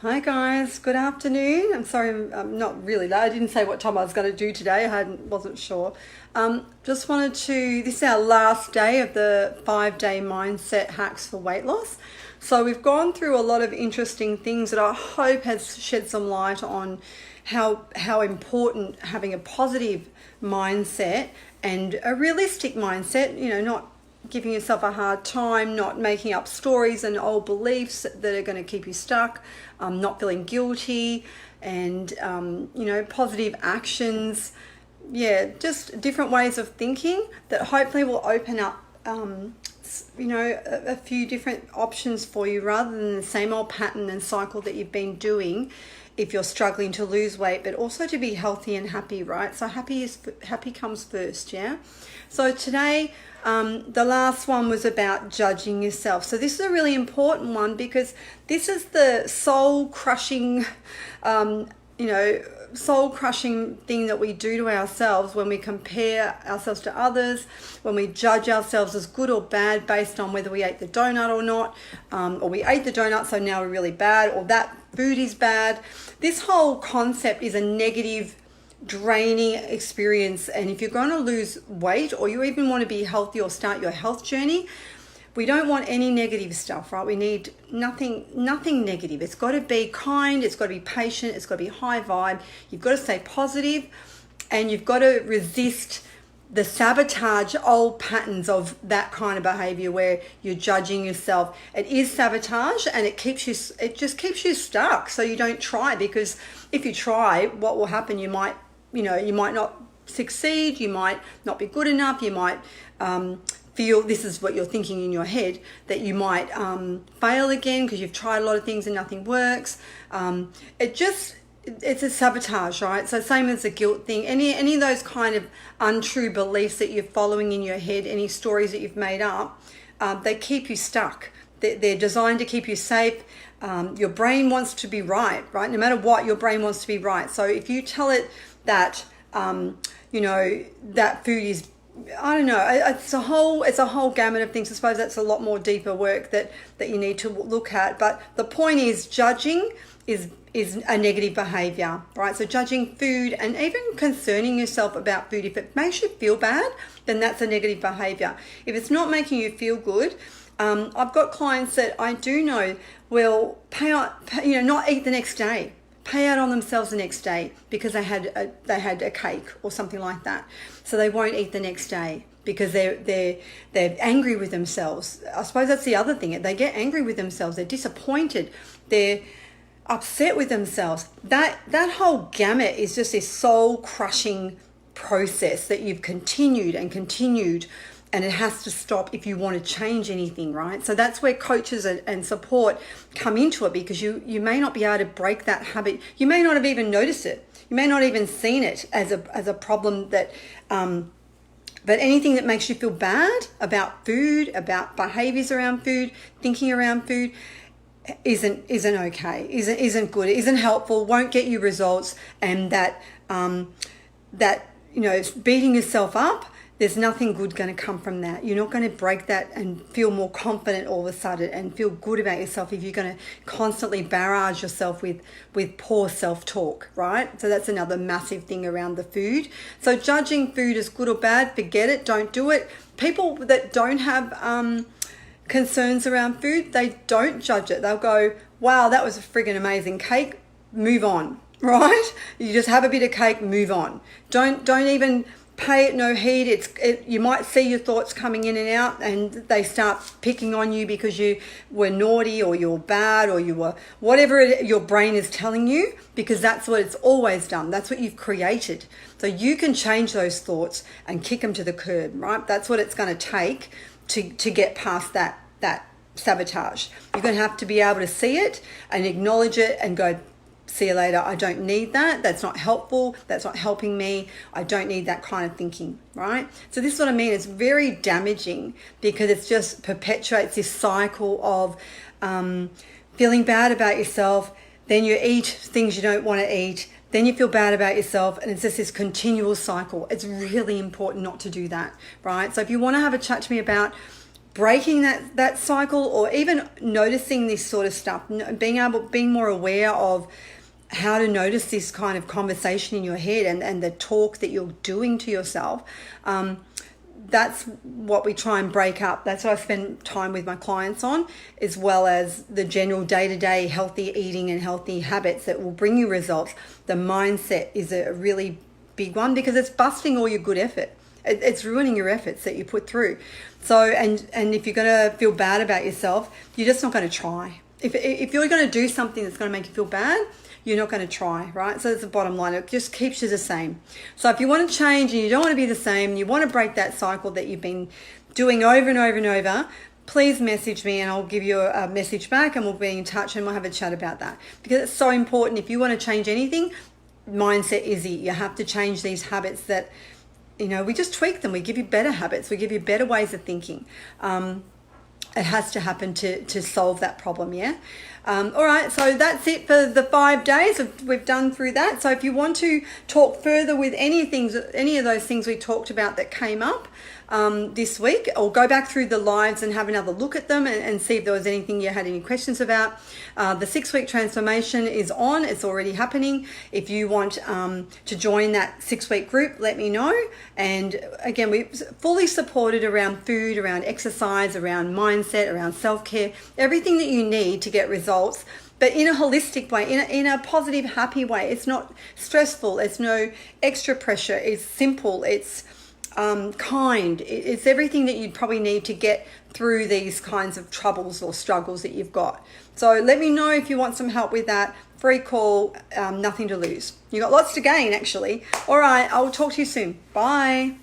Hi guys, good afternoon. I'm sorry I'm not really late. I didn't say what time I was going to do today. Wasn't sure. Just wanted to, this is our last day of the 5-day mindset hacks for weight loss. So we've gone through a lot of interesting things that I hope has shed some light on how important having a positive mindset and a realistic mindset, not giving yourself a hard time, not making up stories and old beliefs that are going to keep you stuck, not feeling guilty, and positive actions. Yeah, just different ways of thinking that hopefully will open up a few different options for you rather than the same old pattern and cycle that you've been doing if you're struggling to lose weight, but also to be healthy and happy, right? So happy comes first, yeah? So today, the last one was about judging yourself. So this is a really important one because this is the soul-crushing thing that we do to ourselves when we compare ourselves to others, when we judge ourselves as good or bad based on whether we ate the donut or not, or we ate the donut so now we're really bad, or that food is bad. This whole concept is a negative, draining experience, and if you're going to lose weight or you even want to be healthy or start your health journey, we don't want any negative stuff, right? We need nothing negative. It's got to be kind, it's got to be patient, it's got to be high vibe. You've got to stay positive, and you've got to resist the sabotage old patterns of that kind of behavior where you're judging yourself. It is sabotage, and it just keeps you stuck. So you don't try, because if you try, what will happen? You might not succeed. You might not be good enough. You might, feel, this is what you're thinking in your head, that you might fail again because you've tried a lot of things and nothing works. It's a sabotage, right? So same as the guilt thing, any of those kind of untrue beliefs that you're following in your head, any stories that you've made up, they keep you stuck. They're designed to keep you safe. Your brain wants to be right? No matter what, your brain wants to be right. So if you tell it that, that food is, I don't know, it's a whole gamut of things. I suppose that's a lot more deeper work that you need to look at. But the point is, judging is a negative behavior, right? So judging food and even concerning yourself about food, if it makes you feel bad, then that's a negative behavior. If it's not making you feel good, I've got clients that I do know will not eat the next day, pay out on themselves the next day because they had a cake or something like that. So they won't eat the next day because they're angry with themselves. I suppose that's the other thing. They get angry with themselves. They're disappointed. They're upset with themselves. That whole gamut is just this soul crushing process that you've continued, and it has to stop if you want to change anything, right? So that's where coaches and support come into it, because you may not be able to break that habit. You may not have even noticed it. You may not even seen it as a problem that, but anything that makes you feel bad about food, about behaviors around food, thinking around food, isn't okay, isn't good, isn't helpful, won't get you results, and that beating yourself up, there's nothing good going to come from that. You're not going to break that and feel more confident all of a sudden and feel good about yourself if you're going to constantly barrage yourself with poor self-talk, right? So that's another massive thing around the food. So judging food as good or bad, forget it, don't do it. People that don't have concerns around food, they don't judge it. They'll go, wow, that was a friggin' amazing cake, move on, right? You just have a bit of cake, move on. Don't even pay it no heed. You might see your thoughts coming in and out, and they start picking on you because you were naughty or you're bad or you were whatever your brain is telling you, because that's what it's always done. That's what you've created. So you can change those thoughts and kick them to the curb, right? That's what it's going to take to get past that sabotage. You're going to have to be able to see it and acknowledge it and go, see you later. I don't need that. That's not helpful. That's not helping me. I don't need that kind of thinking, right? So this is what I mean. It's very damaging because it just perpetuates this cycle of feeling bad about yourself. Then you eat things you don't want to eat. Then you feel bad about yourself, and it's just this continual cycle. It's really important not to do that, right? So if you want to have a chat to me about breaking that cycle, or even noticing this sort of stuff, being more aware of how to notice this kind of conversation in your head and the talk that you're doing to yourself. That's what we try and break up. That's what I spend time with my clients on, as well as the general day-to-day healthy eating and healthy habits that will bring you results. The mindset is a really big one, because it's busting all your good effort. It's ruining your efforts that you put through. So, and if you're going to feel bad about yourself, you're just not going to try. If you're going to do something that's going to make you feel bad, you're not going to try, right? So that's the bottom line. It just keeps you the same. So if you want to change and you don't want to be the same, you want to break that cycle that you've been doing over and over and over, please message me and I'll give you a message back, and we'll be in touch and we'll have a chat about that. Because it's so important. If you want to change anything, mindset is it. You have to change these habits that, we just tweak them. We give you better habits. We give you better ways of thinking. It has to happen to solve that problem, yeah? All right, so that's it for the 5 days. We've done through that. So if you want to talk further with any of those things we talked about that came up this week, or go back through the lives and have another look at them and see if there was anything you had any questions about. The 6-week transformation is on. It's already happening. If you want to join that 6-week group, let me know. And again, we're fully supported around food, around exercise, around mindset, around self-care, everything that you need to get results, but in a holistic way, in a positive, happy way. It's not stressful. It's no extra pressure. It's simple. It's kind. It's everything that you'd probably need to get through these kinds of troubles or struggles that you've got. So let me know if you want some help with that. Free call, nothing to lose. You got lots to gain, actually. All right, I'll talk to you soon. Bye.